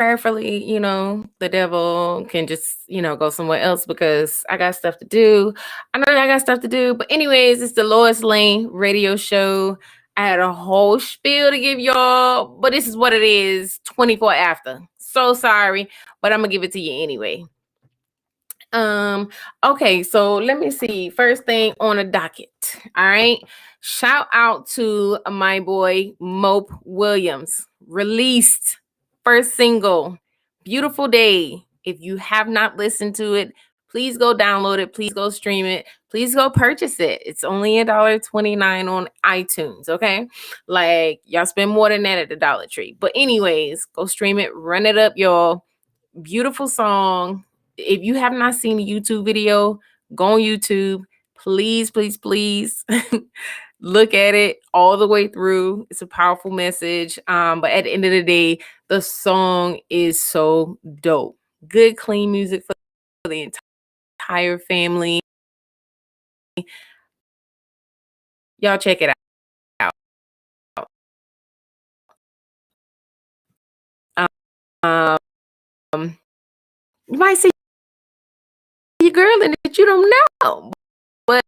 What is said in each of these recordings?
prayerfully, the devil can just, go somewhere else because I got stuff to do. I know I got stuff to do. But anyways, it's the Lois Lane radio show. I had a whole spiel to give y'all, but this is what it is 24 after. So sorry, but I'm gonna give it to you anyway. Okay, so let me see. First thing on the docket. All right. Shout out to my boy Mope Williams. Released first single, Beautiful Day. If you have not listened to it, please go download it. Please go stream it. Please go purchase it. It's only $1.29 on iTunes. Okay. Like y'all spend more than that at the Dollar Tree. But anyways, go stream it, run it up, y'all. Beautiful song. If you have not seen the YouTube video, go on YouTube. Please, please, please look at it all the way through. It's a powerful message. But at the end of the day, the song is so dope. Good, clean music for the entire family. Y'all check it out. You might see your girl in it you don't know, but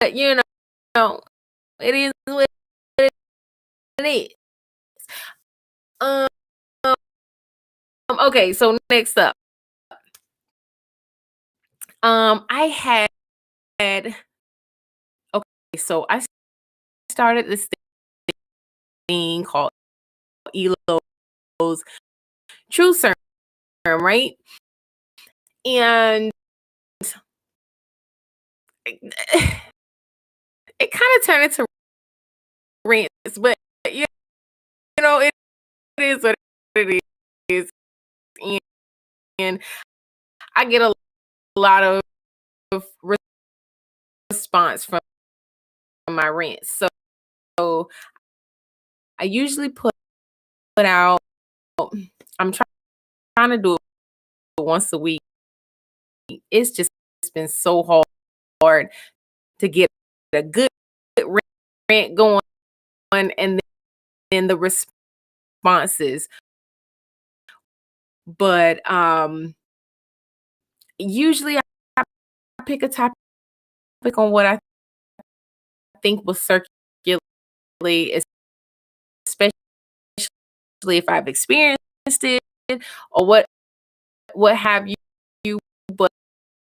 it is what it is. Okay, so next up, I had okay, so I started this thing called Elo's True Serum, right? And it kind of turned into rants, but it is what it is, and I get a lot of response from my rants. So I usually put out. I'm trying to do it once a week. It's just been so hard to get a good rant going, and then the responses. But usually I pick a topic on what I think will circulate, especially if I've experienced it or what have you.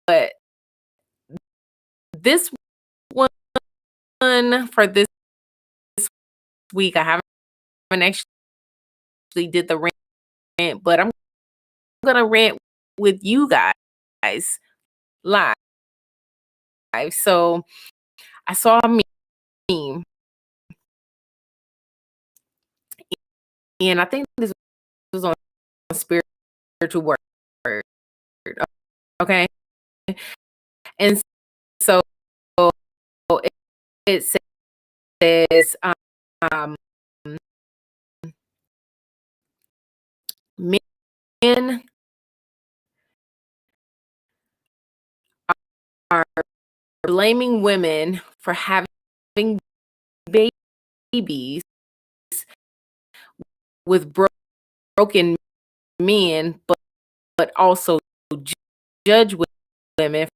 But this one for this week, I haven't actually did the rant, but I'm gonna rant with you guys live. So I saw a meme, and I think this was on spiritual word. Okay, and so it says men are blaming women for having babies with broken men, but also judge women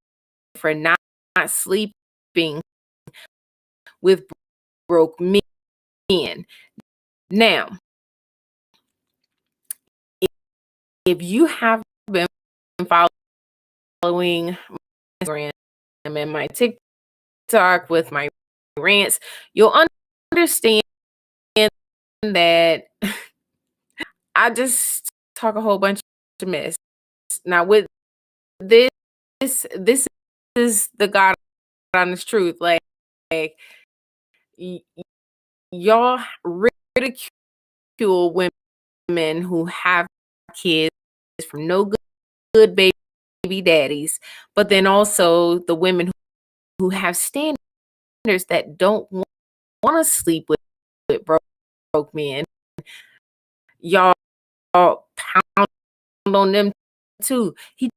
for not sleeping with broke men. Now, if you have been following my Instagram and my TikTok with my rants, you'll understand that I just talk a whole bunch of mess. Now, with this is the God honest truth. Like y'all ridicule women who have kids from no good baby daddies, but then also the women who have standards that don't want to sleep with broke men. Y'all pound on them too. He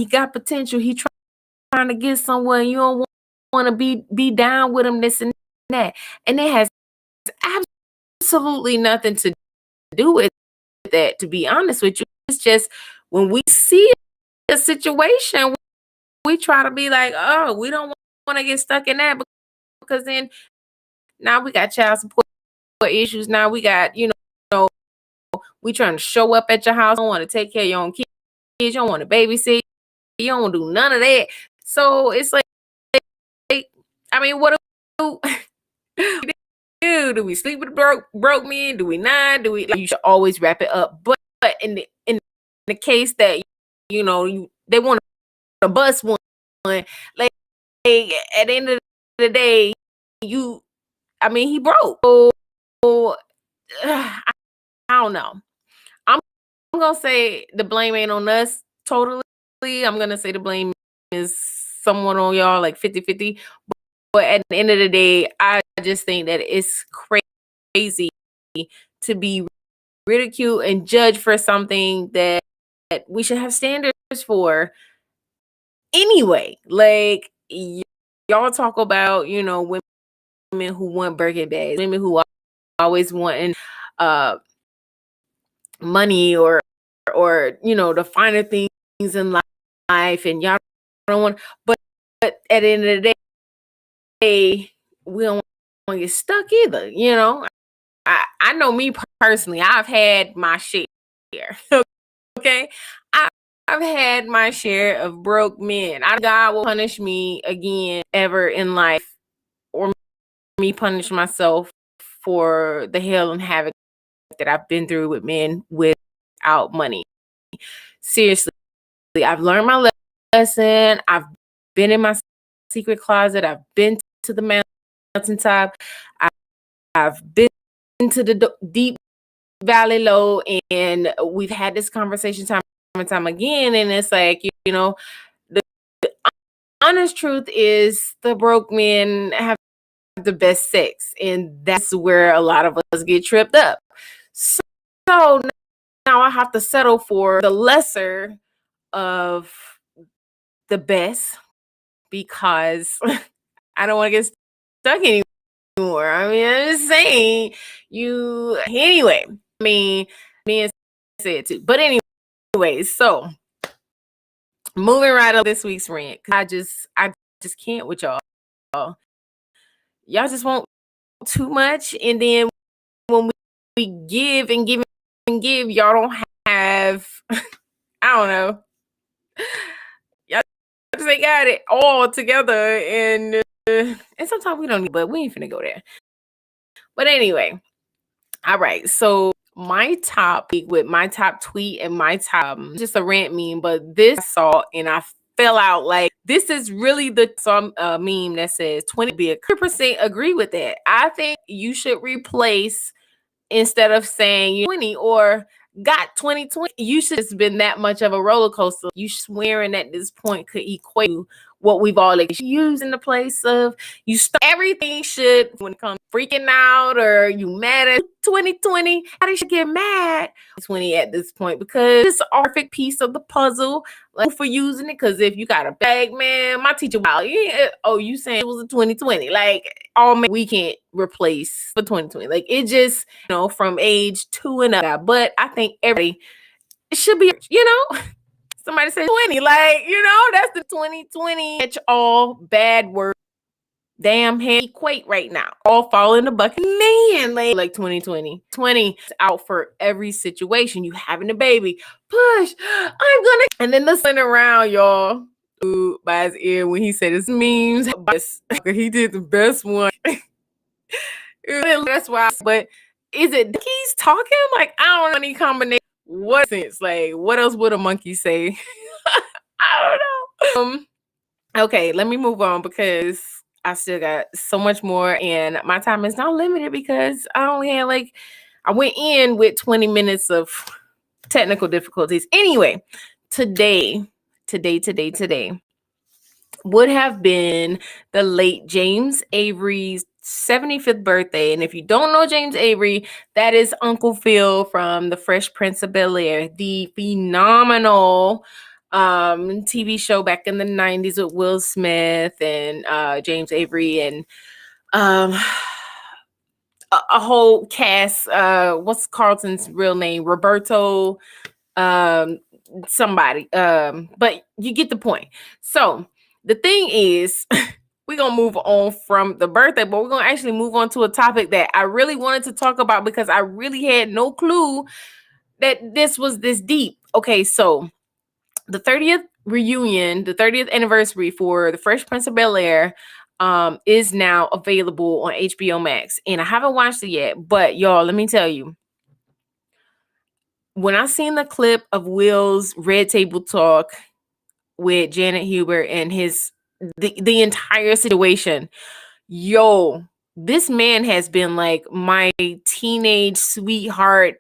got potential. He trying to get somewhere. You don't want to be down with him, this and that. And it has absolutely nothing to do with that, to be honest with you. It's just when we see a situation, we try to be like, oh, we don't want to get stuck in that, because then now we got child support issues. Now we got, we trying to show up at your house. You don't want to take care of your own kids. You don't want to babysit. You don't want to do none of that. So it's like, I mean, what do do we sleep with broke men? Do we not? Do we? Like, you should always wrap it up. But in the case that they want to bust one, like at the end of the day, he broke. So I don't know. I'm gonna say the blame ain't on us totally. I'm gonna say the blame is someone on y'all, like 50-50. But at the end of the day, I just think that it's crazy to be ridiculed and judged for something that we should have standards for anyway. Like, y'all talk about, women who want Birkin bags, women who are always wanting money or the finer things in life, and y'all don't want, but at the end of the day, we don't want to get stuck either. I know me personally, I've had my share. Okay, I've had my share of broke men. God will punish me again ever in life, or me punish myself for the hell and havoc that I've been through with men without money. Seriously, I've learned my lesson. I've been in my secret closet. I've been to the mountaintop. I've been to the deep valley low, and we've had this conversation time and time again. And it's like, the honest truth is the broke men have the best sex, and that's where a lot of us get tripped up. So now I have to settle for the lesser of the best, because I don't want to get stuck anymore. I mean, I'm just saying, anyway, me and say it too. But anyway, so moving right up this week's rant. I just can't with y'all. Y'all just want too much, and then when we give and give and give, y'all don't have I don't know. Y'all just ain't got it all together, and sometimes we don't need, but we ain't finna go there. But anyway, all right. So my top tweet and my top, just a rant meme, but this I saw and I fell out. Like, this is really some meme that says 20% agree with that. I think you should replace, instead of saying 20 or got 2020, you should have been that much of a roller coaster. You swearing at this point could equate to what we've all used in the place of everything should, when it comes freaking out or you mad at 2020, how should get mad 20 at this point, because it's a perfect piece of the puzzle, like, for using it. Because if you got a bag, man, my teacher, you saying it was a 2020, like, we can't replace for 2020, like, it just, from age 2 and up. But I think everybody should be, somebody say 20, like, that's the 2020. It's all bad word. Damn hand equate right now. All fall in the bucket. Man, like 2020. 20 out for every situation. You having a baby. Push. I'm gonna. And then the sun around, y'all. Ooh, by his ear when he said his memes. He did the best one. That's why. But is it monkeys talking? Like, I don't know any combination. What sense? Like, what else would a monkey say? I don't know. Okay, let me move on, because I still got so much more, and my time is not limited, because I only had I went in with 20 minutes of technical difficulties. Anyway, today would have been the late James Avery's 75th birthday. And if you don't know James Avery, that is Uncle Phil from The Fresh Prince of Bel-Air, the phenomenal TV show back in the 90s with Will Smith and James Avery. And a whole cast. What's Carlton's real name? Roberto. Um, somebody. But you get the point. So the thing is, we're gonna move on from the birthday, but we're gonna actually move on to a topic that I really wanted to talk about because I really had no clue that this was this deep. Okay, so the 30th reunion, the 30th anniversary for the Fresh Prince of Bel-Air is now available on HBO Max. And I haven't watched it yet, but y'all, let me tell you, when I seen the clip of Will's Red Table Talk with Janet Hubert and the entire situation, yo, this man has been like my teenage sweetheart,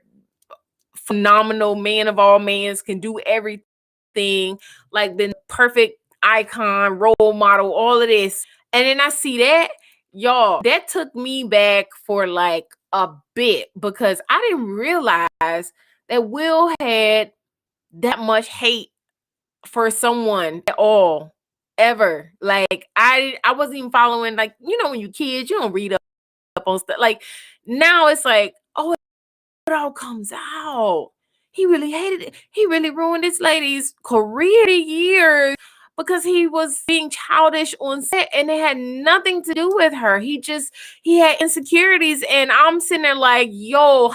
phenomenal man of all mans, can do everything, like been perfect icon, role model, all of this. And then I see that, y'all, that took me back for like a bit because I didn't realize that Will had that much hate for someone at all ever. Like I wasn't even following, like, you know, when you kids, you don't read up on stuff. Like now it's like, oh, it all comes out. He really hated it. He really ruined this lady's career years because he was being childish on set and it had nothing to do with her. He had insecurities, and I'm sitting there like, yo,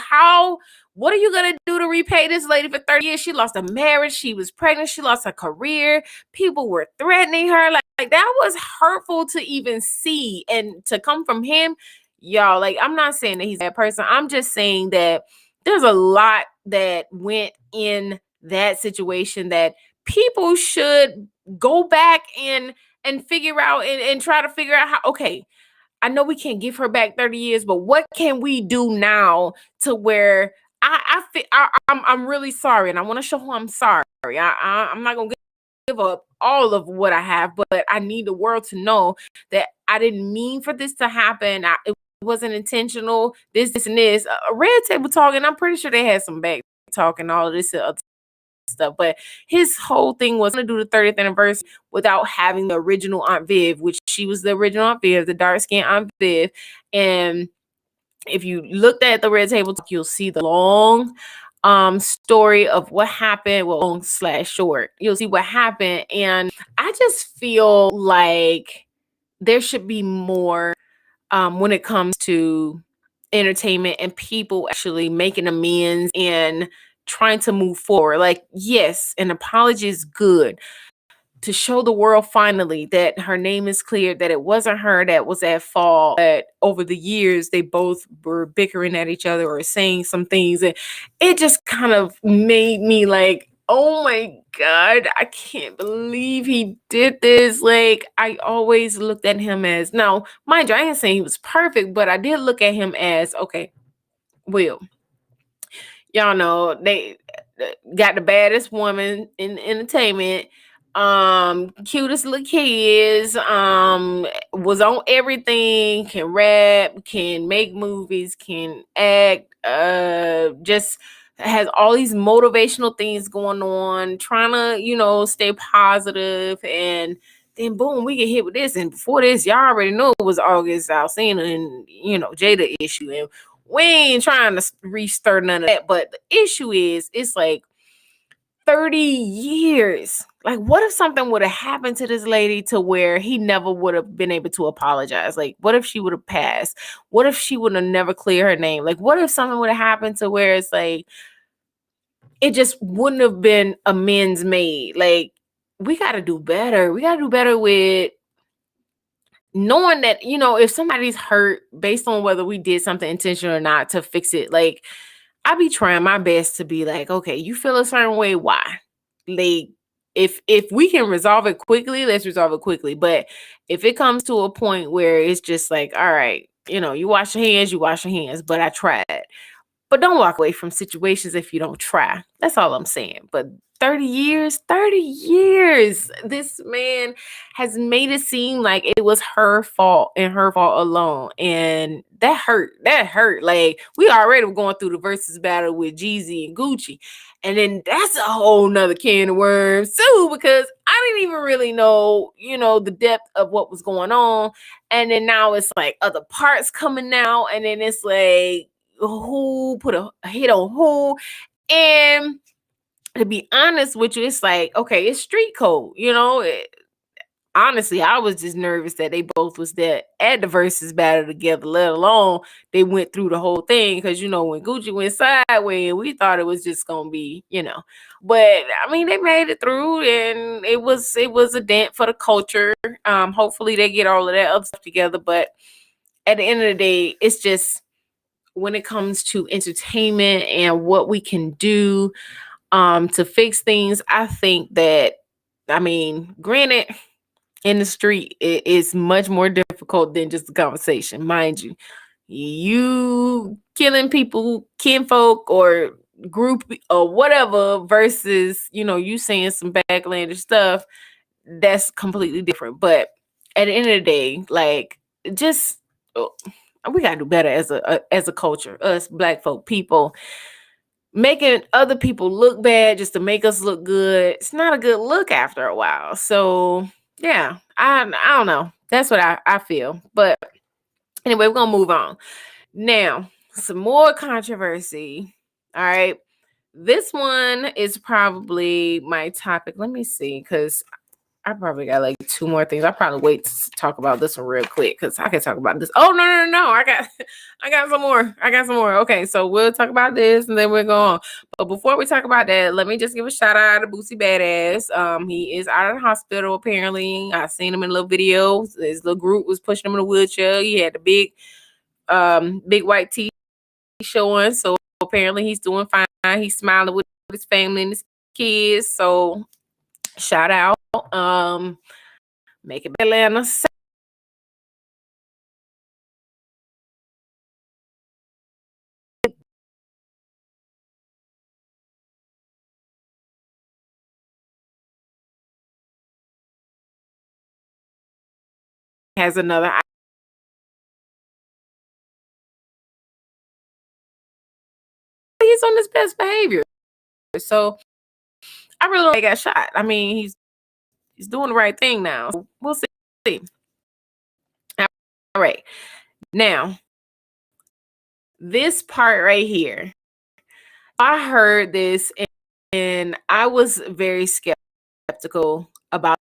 what are you gonna do to repay this lady for 30 years? She lost a marriage, she was pregnant, she lost her career, people were threatening her. Like that was hurtful to even see, and to come from him, y'all. Like, I'm not saying that he's that person. I'm just saying that there's a lot that went in that situation that people should go back and figure out and try to figure out how, okay, I know we can't give her back 30 years, but what can we do now to where I'm really sorry, and I want to show her I'm sorry. I'm not gonna give up all of what I have, but I need the world to know that I didn't mean for this to happen. It wasn't intentional. This, and this. A Red Table Talk, and I'm pretty sure they had some back talk and all of this other stuff. But his whole thing was to do the 30th anniversary without having the original Aunt Viv, which she was the original Aunt Viv, the dark skinned Aunt Viv. And if you looked at the Red Table Talk, you'll see the long story of what happened. Well, long / short, you'll see what happened. And I just feel like there should be more when it comes to entertainment and people actually making amends and trying to move forward. Like, yes, an apology is good to show the world finally that her name is cleared, that it wasn't her that was at fault, that over the years they both were bickering at each other or saying some things. And it just kind of made me like, oh my God, I can't believe he did this. Like, I always looked at him as, now, mind you, I ain't saying he was perfect, but I did look at him as, okay, Will, y'all know they got the baddest woman in entertainment, cutest little kids, was on everything, can rap, can make movies, can act, just has all these motivational things going on, trying to, you know, stay positive. And then boom, we get hit with this. And before this, y'all already know it was August Alsina and, you know, Jada issue. And we ain't trying to restir none of that. But the issue is, it's like 30 years. Like, what if something would have happened to this lady to where he never would have been able to apologize? Like, what if she would have passed? What if she would have never cleared her name? Like, what if something would have happened to where it's like, it just wouldn't have been amends made? Like, we got to do better. We got to do better with knowing that, you know, if somebody's hurt based on whether we did something intentional or not, to fix it. Like, I be trying my best to be like, okay, you feel a certain way, why? Like, if we can resolve it quickly, let's resolve it quickly. But if it comes to a point where it's just like, all right, you know, you wash your hands, you wash your hands, but I tried. But don't walk away from situations if you don't try. That's all I'm saying. But 30 years, 30 years. This man has made it seem like it was her fault and her fault alone. And that hurt. That hurt. Like, we already were going through the versus battle with Jeezy and Gucci. And then that's a whole nother can of worms too, because I I didn't even really know, the depth of what was going on. And then now it's like other parts coming out, and then it's like who put a hit on who. And to be honest with you, it's like, okay, it's street code, honestly, I was just nervous that they both was there at the versus battle together, let alone they went through the whole thing. Because when Gucci went sideways, we thought it was just gonna be, But I mean, they made it through, and it was a dent for the culture. Hopefully, they get all of that other stuff together. But at the end of the day, it's just when it comes to entertainment and what we can do to fix things. I think that, I mean, granted, in the street, it is much more difficult than just a conversation, mind you. You killing people, kinfolk, or group or whatever, versus you saying some backlandish stuff. That's completely different. But at the end of the day, like, just we gotta do better as a culture, us Black folk people. Making other people look bad just to make us look good, it's not a good look after a while. So yeah, I don't know. That's what I feel. But anyway, we're gonna move on. Now, some more controversy. All right. This one is probably my topic. Let me see, because I probably got like two more things. I'll probably wait to talk about this one real quick, because I can talk about this. Oh, no. I got some more. Okay, so we'll talk about this and then we'll go on. But before we talk about that, let me just give a shout out to Boosie Badass. He is out of the hospital, apparently. I seen him in a little video. His little group was pushing him in a wheelchair. He had the big white teeth showing. So apparently he's doing fine. He's smiling with his family and his kids. So shout out. Make it Atlanta. Has another. He's on his best behavior. So I really don't think he got shot. I mean, he's doing the right thing now. So we'll see. All right. Now, this part right here, I heard this and I was very skeptical about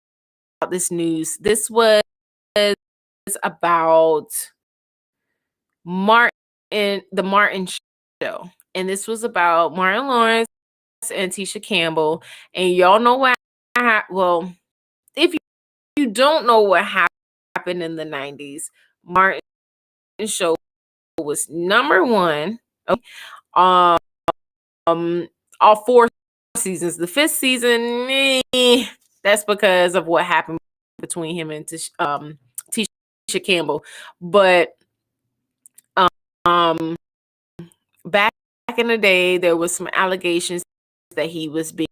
this news. This was about the Martin show. And this was about Martin Lawrence and Tisha Campbell. And y'all know what well, if you don't know what happened in the 90s, Martin show was number one. Okay. All 4 seasons. The 5th season, that's because of what happened between him and Tisha Campbell. But back in the day, there was some allegations that he was being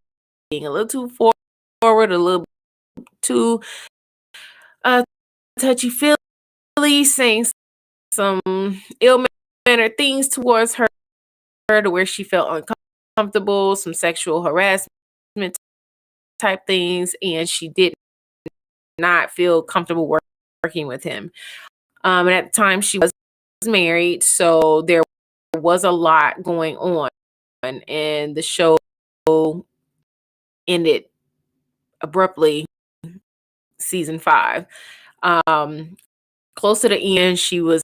a little too forward, a little too touchy-feely, saying some ill-mannered things towards her to where she felt uncomfortable, some sexual harassment type things, and she did not feel comfortable working with him. And at the time, she was married, so there was a lot going on, and the show ended abruptly. Season 5. Close to the end, she was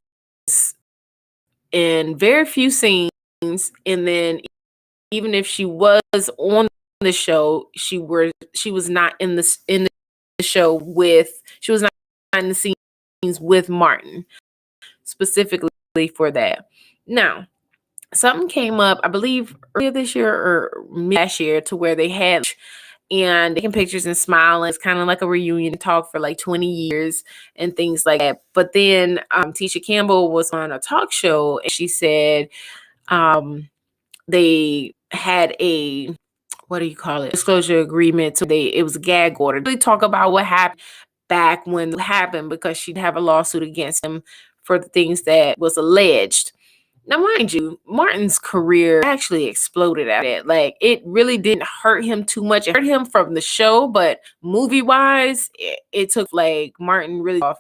in very few scenes, and then even if she was on the show, she was not in the show with. She was not in the scenes with Martin specifically for that. Now, something came up, I believe earlier this year or last year, to where they had and taking pictures and smiling. It's kind of like a reunion talk for like 20 years and things like that. But then Tisha Campbell was on a talk show and she said they had a, what do you call it, disclosure agreement. So it was a gag order. They talk about what happened back when it happened, because she'd have a lawsuit against him for the things that was alleged. Now, mind you, Martin's career actually exploded at it. Like, it really didn't hurt him too much. It hurt him from the show, but movie wise, it took like Martin really off.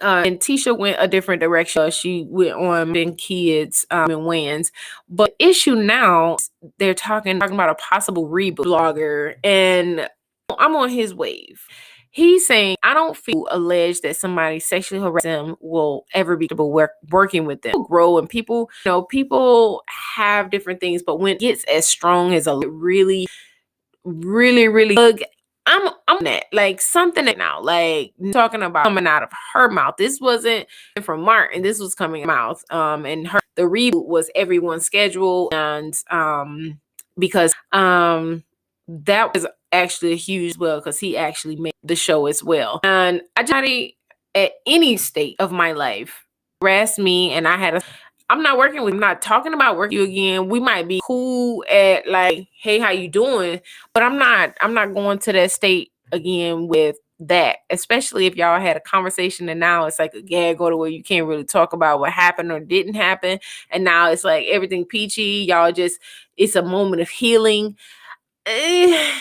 And Tisha went a different direction. She went on being kids and wins. But the issue now, they're talking about a possible reboot blogger, and I'm on his wave. He's saying, I don't feel alleged that somebody sexually harassed them will ever be working with them. People grow, and people, people have different things, but when it gets as strong as a really, really I'm on that, like something that now, like talking about coming out of her mouth. This wasn't from Martin, this was coming out and her the reboot was everyone's schedule, and because that was actually a huge well, because he actually made the show as well. And I just at any state of my life harassed me, and I'm not working with, I'm not talking about working with you again. We might be cool at like, hey, how you doing? But I'm not going to that state again with that, especially if y'all had a conversation and now it's like a gag order where you can't really talk about what happened or didn't happen. And now it's like everything peachy. Y'all just, it's a moment of healing. It's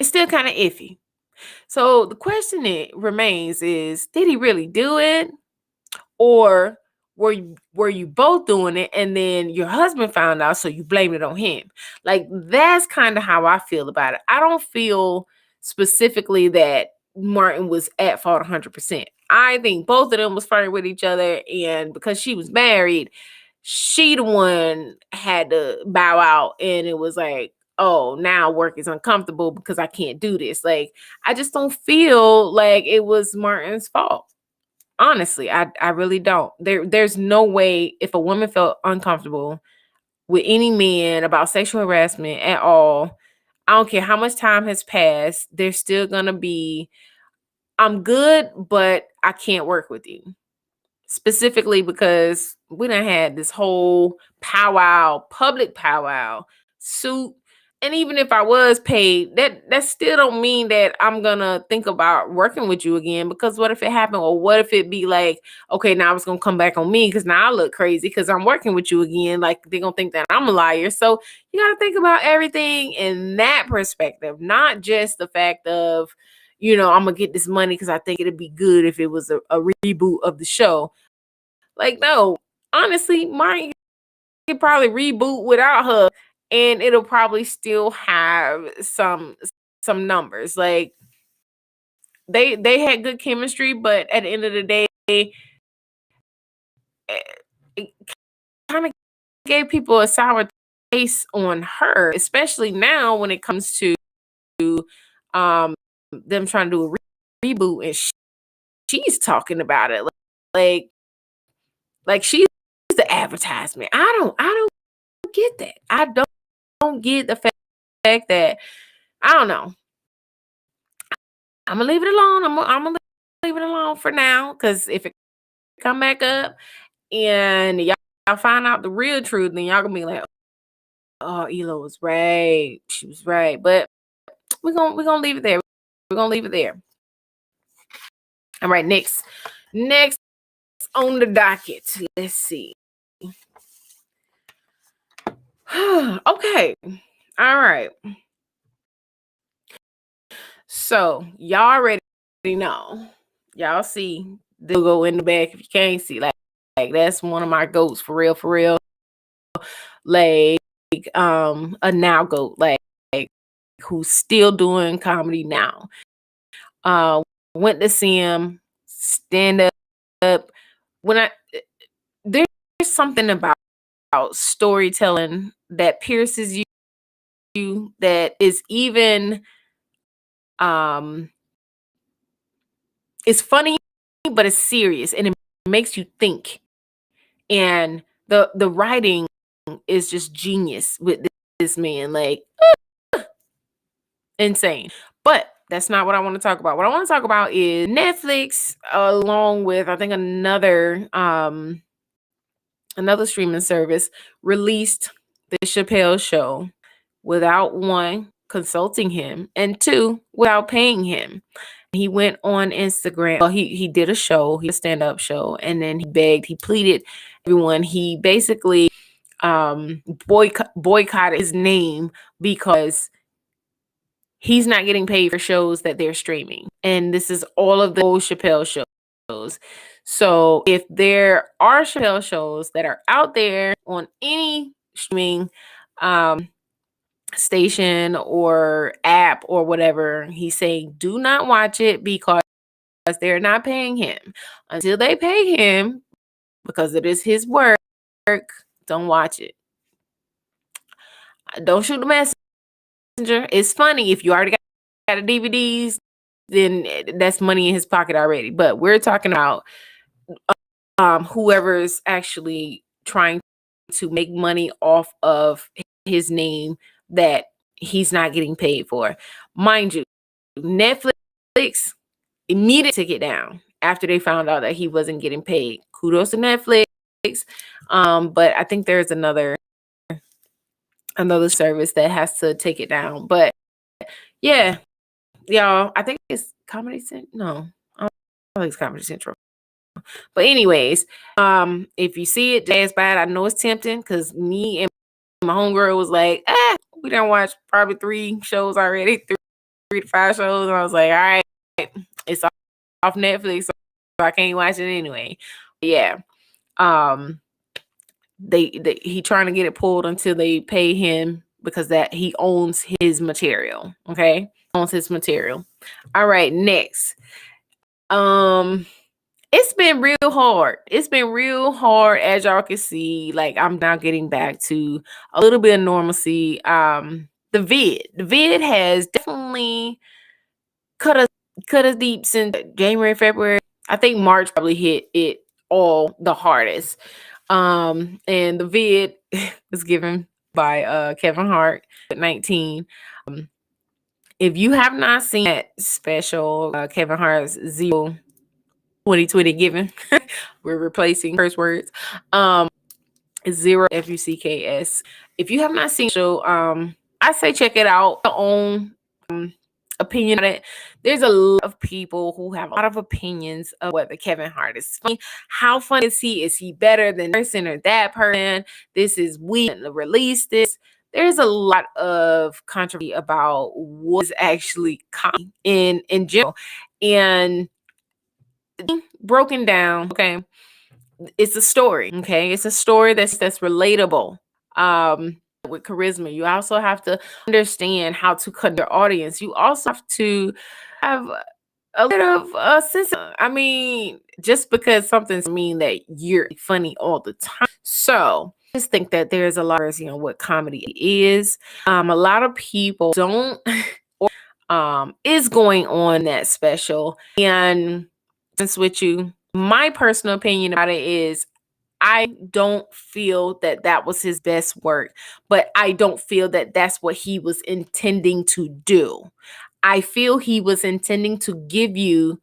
still kind of iffy. So the question remains is, did he really do it? Or were you both doing it and then your husband found out, so you blame it on him? Like, that's kind of how I feel about it. I don't feel specifically that Martin was at fault 100%. I think both of them was flirting with each other, and because she was married, she the one had to bow out, and it was like, oh, now work is uncomfortable because I can't do this. Like, I just don't feel like it was Martin's fault. Honestly, I really don't. There's no way, if a woman felt uncomfortable with any man about sexual harassment at all, I don't care how much time has passed, there's still gonna be, I'm good, but I can't work with you. Specifically because we done had this whole powwow, public powwow, suit. And even if I was paid, that still don't mean that I'm gonna think about working with you again. Because what if it happened, or what if it be like, okay, now it's gonna come back on me because now I look crazy because I'm working with you again. Like, they're gonna think that I'm a liar. So you gotta think about everything in that perspective, not just the fact of, I'm gonna get this money because I think it'd be good if it was a reboot of the show. Like, no, honestly, Martin could probably reboot without her, and it'll probably still have some numbers. Like, they had good chemistry, but at the end of the day, it kind of gave people a sour taste on her, especially now when it comes to um them trying to do a reboot, and she's talking about it like like she's the advertisement. I don't get that. I don't get the fact that, I don't know. I'm gonna leave it alone. I'm gonna leave it alone for now, because if it come back up and y'all find out the real truth, then y'all gonna be like, oh, Elo was right. She was right. But we're gonna leave it there. We're gonna leave it there. All right, next on the docket. Let's see. Okay. All right. So y'all already know. Y'all see, they'll go in the back if you can't see. Like that's one of my goats, for real, for real. Like a now goat, like who's still doing comedy now. Went to see him stand up. There's something about storytelling that pierces you, that is even it's funny, but it's serious, and it makes you think. And the writing is just genius with this man, like insane. But that's not what I want to talk about. What I want to talk about is Netflix, along with, I think, another streaming service, released the Chappelle Show without, one, consulting him, and two, without paying him. he went on Instagram. Well, he did a show, he did a stand-up show, and then he begged, he pleaded everyone. He basically boycotted his name because he's not getting paid for shows that they're streaming. And this is all of the old Chappelle shows. So if there are Chappelle shows that are out there on any streaming station or app or whatever, he's saying do not watch it because they're not paying him. Until they pay him, because it is his work, don't watch it. Don't shoot the messenger. It's funny if you already got the DVDs, then that's money in his pocket already. But we're talking about whoever's actually trying to make money off of his name that he's not getting paid for. Mind you, Netflix immediately took it down after they found out that he wasn't getting paid. Kudos to Netflix. But I think there's another service that has to take it down. But yeah, y'all, I think it's Comedy Central. No, I don't think it's Comedy Central. But anyways, if you see it, it's bad. I know it's tempting because me and my homegirl was like, we done watched probably 3 shows already, 3 to 5 shows. And I was like, all right, it's off Netflix, so I can't watch it anyway. But yeah. He trying to get it pulled until they pay him because that he owns his material. Okay. Owns his material. All right. Next. It's been real hard. It's been real hard, as y'all can see. Like, I'm now getting back to a little bit of normalcy. The vid has definitely cut us deep since January, February. I think March probably hit it all the hardest. And the vid was given by Kevin Hart at 19. If you have not seen that special, Kevin Hart's Zero 2020 giving, we're replacing curse words. Zero FUCKS. If you have not seen the show, I say check it out. Your own opinion on it. There's a lot of people who have a lot of opinions of whether Kevin Hart is funny. How funny is he? Is he better than this person or that person? This is weak to release this. There's a lot of controversy about what is actually comedy in general. And broken down, okay, it's a story, okay? It's a story that's relatable. With charisma, you also have to understand how to cut your audience. You also have to have a bit of a sense. I mean, just because something's mean that you're funny all the time. So I just think that there's a lot of, what comedy is. A lot of people don't is going on that special. And with you, my personal opinion about it is I don't feel that that was his best work, but I don't feel that that's what he was intending to do. I feel he was intending to give you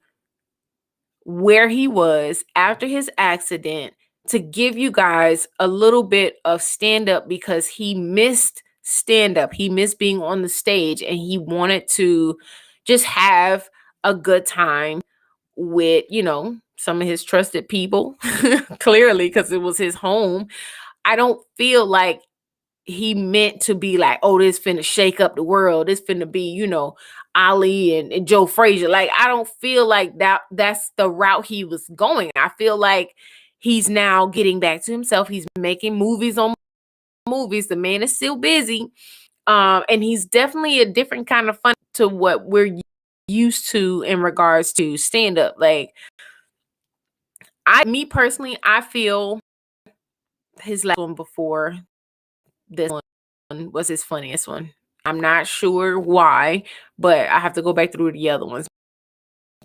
where he was after his accident, to give you guys a little bit of stand up because he missed stand up. He missed being on the stage and he wanted to just have a good time with, some of his trusted people, clearly, because it was his home. I don't feel like he meant to be like, oh, this finna shake up the world. This finna be, Ali and Joe Frazier. Like, I don't feel like that's the route he was going. I feel like he's now getting back to himself. He's making movies on movies. The man is still busy. And he's definitely a different kind of fun to what we're used to in regards to stand-up. Like, me personally, I feel his last one before this one was his funniest one. I'm not sure why, but I have to go back through the other ones.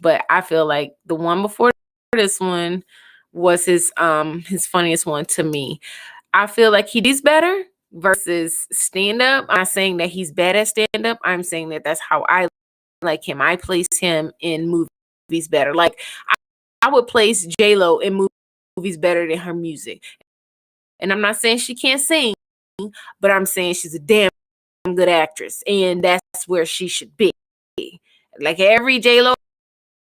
But I feel like the one before this one was his funniest one to me. I feel like he does better versus stand-up. I'm not saying that he's bad at stand-up. I'm saying that that's how I like him. I place him in movies better. Like, I would place J-Lo in movies better than her music. And I'm not saying she can't sing, but I'm saying she's a damn good actress. And that's where she should be. Like, every J-Lo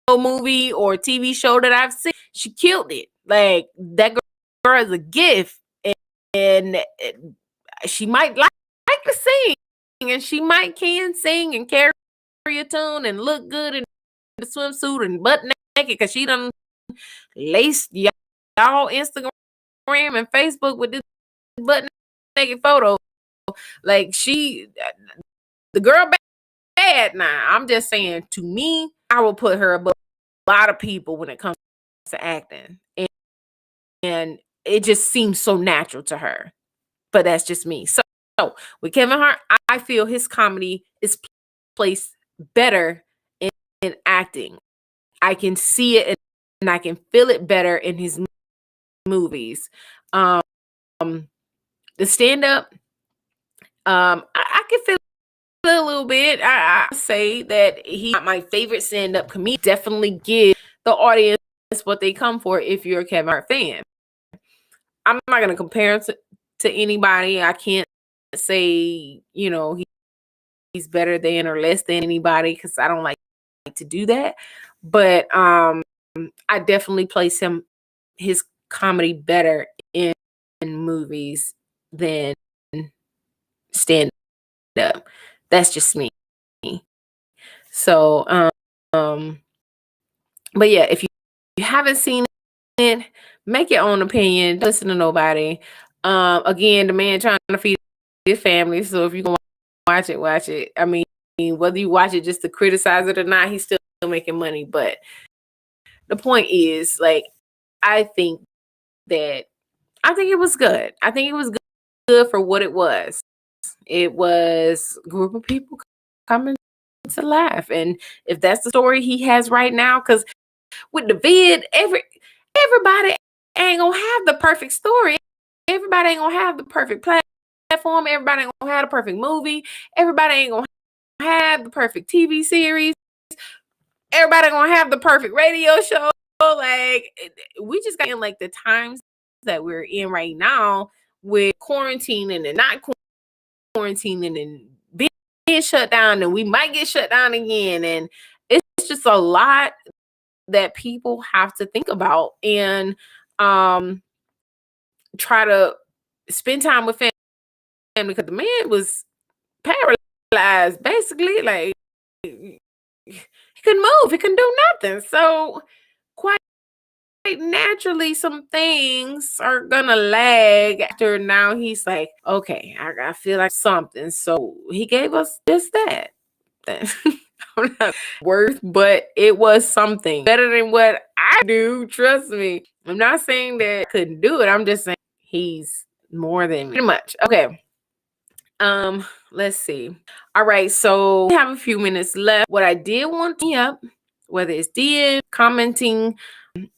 movie or TV show that I've seen, she killed it. Like, that girl is a gift, and she might like to sing, and she might can sing and carry a tune and look good in the swimsuit and butt naked, because she done laced y'all Instagram and Facebook with this butt naked photo. Like, the girl bad now. I'm just saying, to me, I will put her above a lot of people when it comes to acting. And it just seems so natural to her. But that's just me. So with Kevin Hart, I feel his comedy is placed better in acting. I can see it and I can feel it better in his movies. The stand-up, I can feel a little bit. I say that he's not my favorite stand-up comedian. Definitely give the audience what they come for if you're a Kevin Hart fan. I'm not going to compare him to anybody. I can't say, he's better than or less than anybody, because I don't like to do that. But I definitely place his comedy better in movies than stand up. That's just me. So but yeah, if you haven't seen it, make your own opinion. Don't listen to nobody. Again, the man trying to feed his family. So if you can watch it. I mean, whether you watch it just to criticize it or not, he's still making money. But the point is, like, I think it was good. I think it was good for what it was. It was a group of people coming to laugh. And if that's the story he has right now, because with the vid, everybody ain't gonna have the perfect story. Everybody ain't gonna have the perfect platform. Everybody ain't gonna have the perfect movie. Everybody ain't gonna have the perfect TV series. Everybody gonna have the perfect radio show. Like, we just got in, like, the times that we're in right now with quarantining and not quarantining and being shut down, and we might get shut down again. And it's just a lot that people have to think about and try to spend time with family, because the man was paralyzed, basically. Like, he couldn't move, he couldn't do nothing. So quite naturally, some things are gonna lag after. Now he's like, okay, I feel like something. So he gave us just that. I'm not worth, but it was something better than what I do. Trust me. I'm not saying that I couldn't do it. I'm just saying he's more than me. Pretty much. Okay. Let's see. All right, so we have a few minutes left. What I did want to up, whether it's DM, commenting,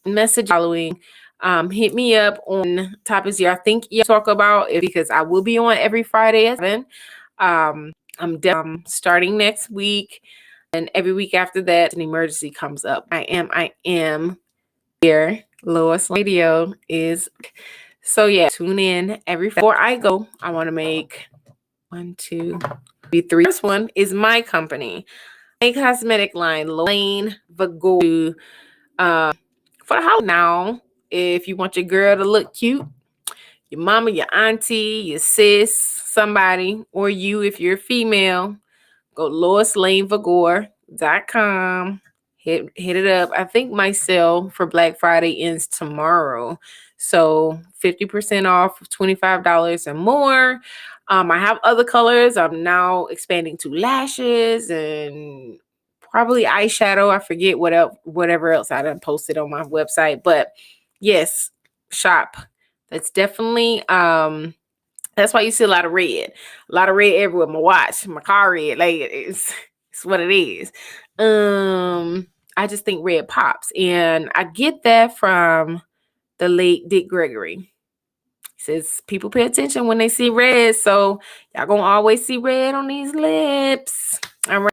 message, following, hit me up on topics you think you talk about, because I will be on every Friday at 7. I'm starting next week, and every week after that, an emergency comes up. I am here. Lois Radio is. So yeah, tune in every. Before I go, I want to make 1, 2, 3. First one is my company, my cosmetic line, Lane Vigor. For the house now, if you want your girl to look cute, your mama, your auntie, your sis, somebody, or you, if you're female, go LoisLaneVigor.com. Hit it up. I think my sale for Black Friday ends tomorrow. So 50% off of $25 and more. I have other colors. I'm now expanding to lashes and probably eyeshadow. I forget whatever else I done posted on my website. But yes, shop. That's definitely that's why you see a lot of red everywhere. My watch, my car red. Like, it's what it is. I just think red pops, and I get that from the late Dick Gregory. He says people pay attention when they see red, so y'all gonna always see red on these lips. All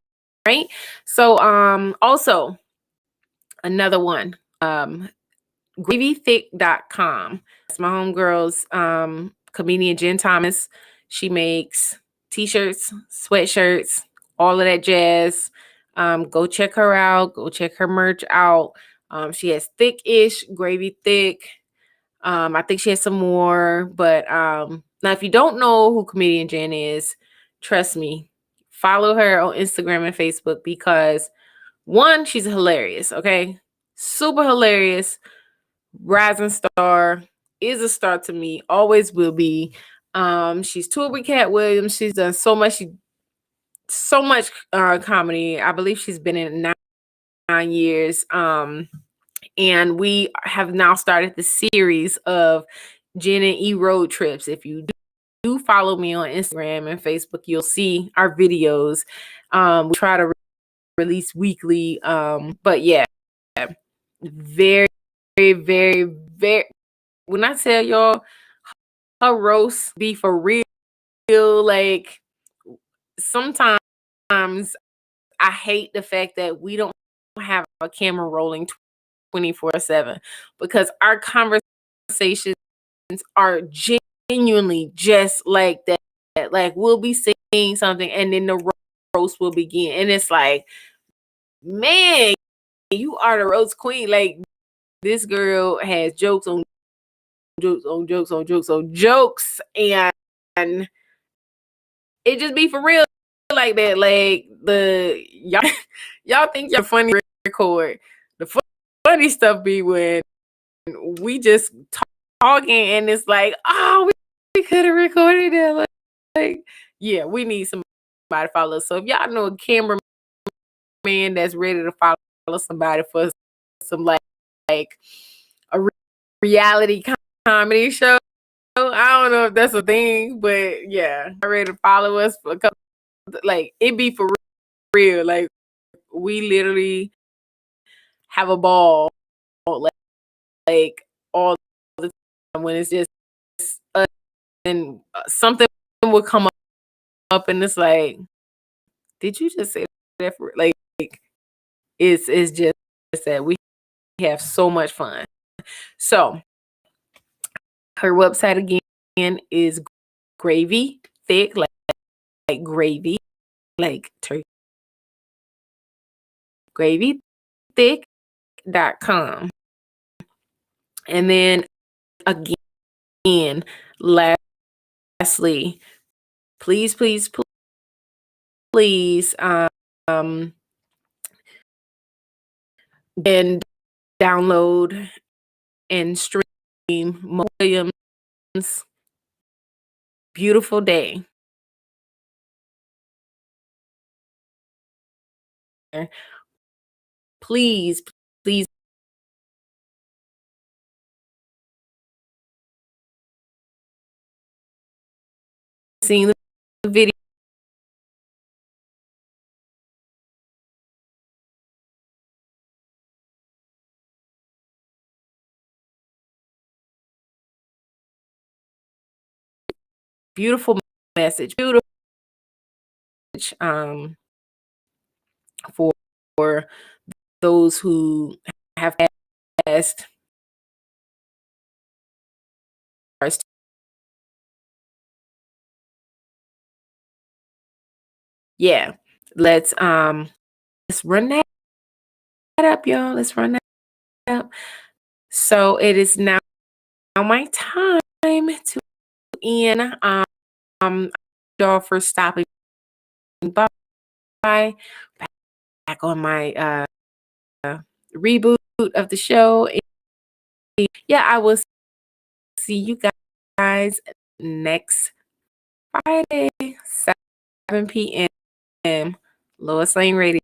right. So also another one, gravythick.com. It's my homegirl's comedian Jen Thomas. She makes t-shirts, sweatshirts, all of that jazz. Go check her out. Go check her merch out. She has thick-ish, gravy thick. I think she has some more, but now if you don't know who comedian Jen is, trust me, follow her on Instagram and Facebook because one, she's hilarious, okay? Super hilarious, rising star, is a star to me, always will be. She's toured with Cat Williams. She's done so much comedy. I believe she's been in 9 years. And we have now started the series of Jen and E road trips. If you do follow me on Instagram and Facebook, you'll see our videos. We try to release weekly. But yeah, very, very, very, very. When I tell y'all, her roast be for real. Like sometimes I hate the fact that we don't have a camera rolling 24/7 because our conversations are genuinely just like that. Like we'll be saying something and then the roast will begin. And it's like, man, you are the roast queen. Like this girl has jokes on jokes on jokes on jokes on jokes. And it just be for real like that. Like y'all think you're funny record. The funny stuff be when we just talking and it's like, oh, we could have recorded it. Like, yeah, we need somebody to follow. So if y'all know a cameraman that's ready to follow somebody for some like a reality comedy show, I don't know if that's a thing, but yeah, ready to follow us for a couple. Like it be for real. Like we literally have a ball, like all the time when it's just us and something will come up and it's like, did you just say that for like it's just that we have so much fun. So her website again is gravy thick, like gravy, like turkey, gravythick.com. And then again, lastly, please and download and stream Mo Williams' Beautiful Day. Please see the video. Beautiful message. Beautiful for those who have passed. Yeah, let's run that up, y'all. Let's run that up. So it is now my time to end. Y'all for stopping by. Back on my reboot of the show. Yeah, I will see you guys next Friday, 7 p.m. Lois Lane Radio.